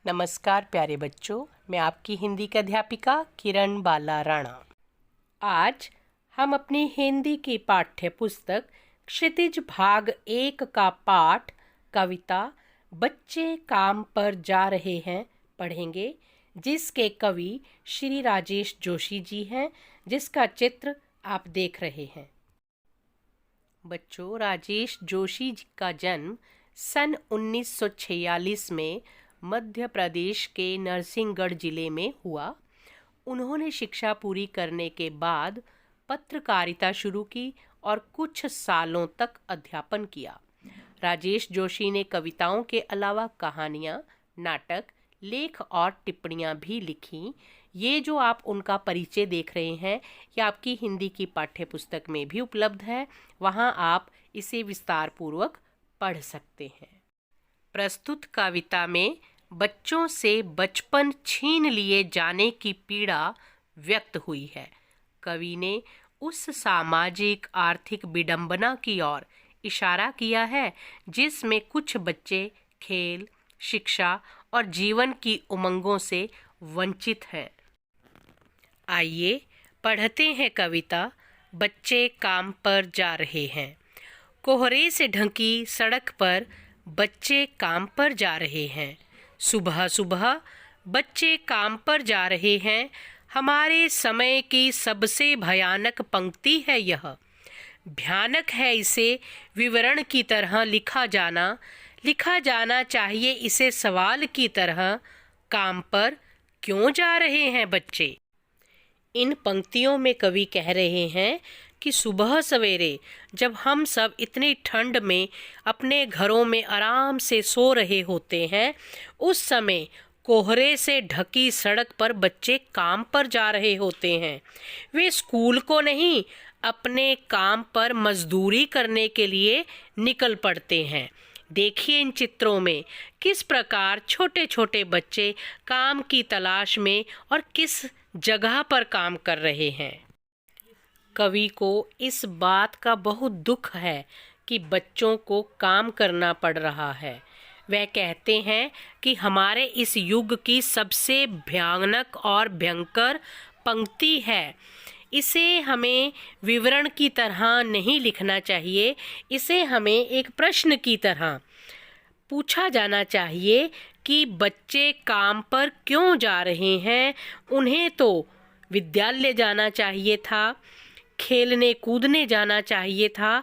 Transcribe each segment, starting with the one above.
नमस्कार प्यारे बच्चों, मैं आपकी हिंदी की अध्यापिका किरण बाला राणा। आज हम अपनी हिंदी की पाठ्य पुस्तक क्षितिज भाग 1 का पाठ कविता बच्चे काम पर जा रहे हैं पढ़ेंगे, जिसके कवि श्री राजेश जोशी जी हैं, जिसका चित्र आप देख रहे हैं। बच्चों, राजेश जोशी जी का जन्म सन 1946 में मध्य प्रदेश के नरसिंहगढ़ जिले में हुआ। उन्होंने शिक्षा पूरी करने के बाद पत्रकारिता शुरू की और कुछ सालों तक अध्यापन किया। राजेश जोशी ने कविताओं के अलावा कहानियाँ, नाटक, लेख और टिप्पणियाँ भी लिखीं। ये जो आप उनका परिचय देख रहे हैं, ये आपकी हिंदी की पाठ्य पुस्तक में भी उपलब्ध है। वहाँ आप इसे विस्तार पूर्वक पढ़ सकते हैं। प्रस्तुत कविता में बच्चों से बचपन छीन लिए जाने की पीड़ा व्यक्त हुई है। कवि ने उस सामाजिक आर्थिक विडंबना की ओर इशारा किया है जिसमें कुछ बच्चे खेल, शिक्षा और जीवन की उमंगों से वंचित हैं। आइए पढ़ते हैं कविता बच्चे काम पर जा रहे हैं। कोहरे से ढकी सड़क पर बच्चे काम पर जा रहे हैं। सुबह सुबह बच्चे काम पर जा रहे हैं। हमारे समय की सबसे भयानक पंक्ति है यह। भयानक है इसे विवरण की तरह लिखा जाना चाहिए इसे सवाल की तरह। काम पर क्यों जा रहे हैं बच्चे? इन पंक्तियों में कवि कह रहे हैं कि सुबह सवेरे जब हम सब इतनी ठंड में अपने घरों में आराम से सो रहे होते हैं, उस समय कोहरे से ढकी सड़क पर बच्चे काम पर जा रहे होते हैं। वे स्कूल को नहीं, अपने काम पर मजदूरी करने के लिए निकल पड़ते हैं। देखिए इन चित्रों में किस प्रकार छोटे छोटे बच्चे काम की तलाश में और किस जगह पर काम कर रहे हैं। कवि को इस बात का बहुत दुख है कि बच्चों को काम करना पड़ रहा है। वह कहते हैं कि हमारे इस युग की सबसे भयानक और भयंकर पंक्ति है। इसे हमें विवरण की तरह नहीं लिखना चाहिए, इसे हमें एक प्रश्न की तरह पूछा जाना चाहिए कि बच्चे काम पर क्यों जा रहे हैं। उन्हें तो विद्यालय जाना चाहिए था, खेलने कूदने जाना चाहिए था।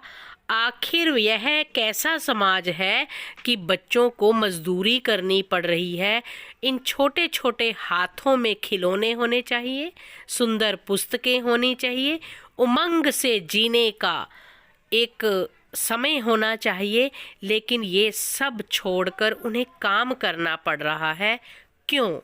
आखिर यह कैसा समाज है कि बच्चों को मजदूरी करनी पड़ रही है? इन छोटे छोटे हाथों में खिलौने होने चाहिए, सुंदर पुस्तकें होनी चाहिए, उमंग से जीने का एक समय होना चाहिए, लेकिन ये सब छोड़कर उन्हें काम करना पड़ रहा है। क्यों?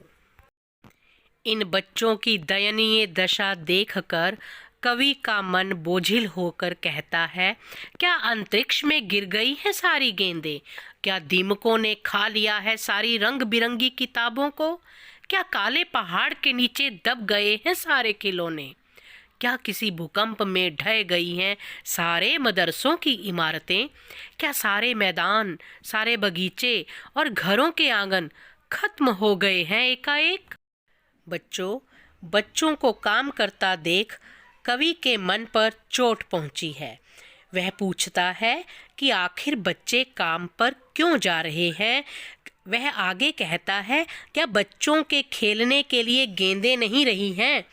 इन बच्चों की दयनीय दशा देखकर कवि का मन बोझिल होकर कहता है, क्या अंतरिक्ष में गिर गई है सारी गेंदें? क्या दीमकों ने खा लिया है सारी रंग बिरंगी किताबों को? क्या काले पहाड़ के नीचे दब गए हैं सारे खिलौने? क्या किसी भूकंप में ढह गई हैं सारे मदरसों की इमारतें? क्या सारे मैदान, सारे बगीचे और घरों के आंगन खत्म हो गए हैं एकाएक? बच्चों को काम करता देख कवि के मन पर चोट पहुंची है। वह पूछता है कि आखिर बच्चे काम पर क्यों जा रहे हैं। वह आगे कहता है, क्या बच्चों के खेलने के लिए गेंदें नहीं रही हैं?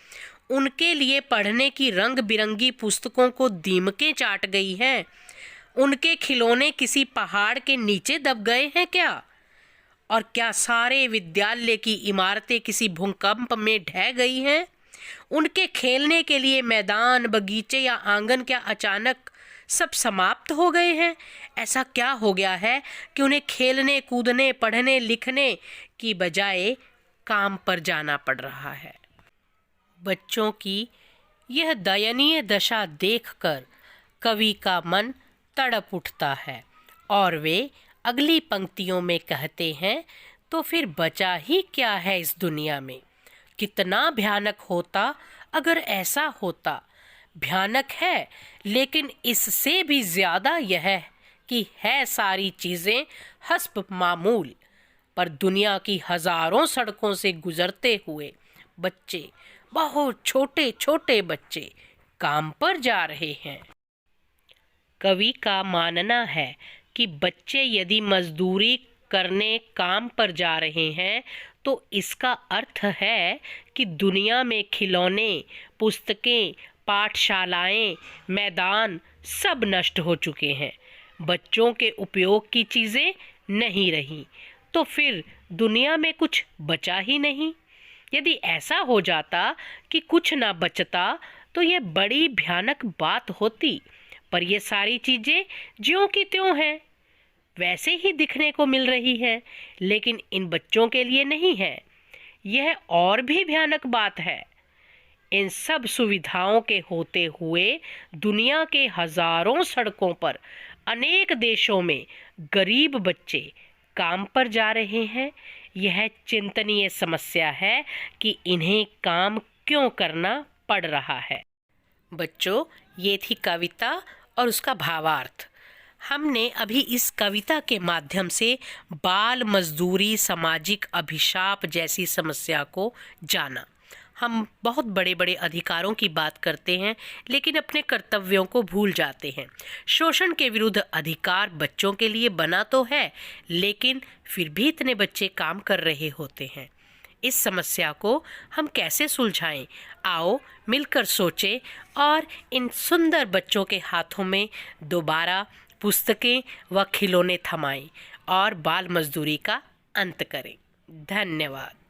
उनके लिए पढ़ने की रंग बिरंगी पुस्तकों को दीमकें चाट गई हैं? उनके खिलौने किसी पहाड़ के नीचे दब गए हैं क्या? और क्या सारे विद्यालय की इमारतें किसी भूकंप में ढह गई हैं? उनके खेलने के लिए मैदान, बगीचे या आंगन क्या अचानक सब समाप्त हो गए हैं? ऐसा क्या हो गया है कि उन्हें खेलने कूदने, पढ़ने लिखने की बजाय काम पर जाना पड़ रहा है? बच्चों की यह दयनीय दशा देखकर कवि का मन तड़प उठता है और वे अगली पंक्तियों में कहते हैं, तो फिर बचा ही क्या है इस दुनिया में? कितना भयानक होता अगर ऐसा होता। भयानक है, लेकिन इससे भी ज़्यादा यह कि है सारी चीज़ें हस्ब मामूल। पर दुनिया की हजारों सड़कों से गुजरते हुए बच्चे, बहुत छोटे छोटे बच्चे काम पर जा रहे हैं। कवि का मानना है कि बच्चे यदि मजदूरी करने काम पर जा रहे हैं तो इसका अर्थ है कि दुनिया में खिलौने, पुस्तकें, पाठशालाएं, मैदान सब नष्ट हो चुके हैं। बच्चों के उपयोग की चीज़ें नहीं रही तो फिर दुनिया में कुछ बचा ही नहीं। यदि ऐसा हो जाता कि कुछ ना बचता तो यह बड़ी भयानक बात होती, पर ये सारी चीज़ें ज्यों की त्यों हैं, वैसे ही दिखने को मिल रही है, लेकिन इन बच्चों के लिए नहीं है। यह और भी भयानक बात है। इन सब सुविधाओं के होते हुए दुनिया के हजारों सड़कों पर अनेक देशों में गरीब बच्चे काम पर जा रहे हैं। यह चिंतनीय समस्या है कि इन्हें काम क्यों करना पड़ रहा है। बच्चों, ये थी कविता और उसका भावार्थ। हमने अभी इस कविता के माध्यम से बाल मजदूरी, सामाजिक अभिशाप जैसी समस्या को जाना। हम बहुत बड़े बड़े अधिकारों की बात करते हैं, लेकिन अपने कर्तव्यों को भूल जाते हैं। शोषण के विरुद्ध अधिकार बच्चों के लिए बना तो है, लेकिन फिर भी इतने बच्चे काम कर रहे होते हैं। इस समस्या को हम कैसे सुलझाएं? आओ मिलकर सोचें और इन सुंदर बच्चों के हाथों में दोबारा पुस्तकें व खिलौने थमाएं और बाल मजदूरी का अंत करें। धन्यवाद।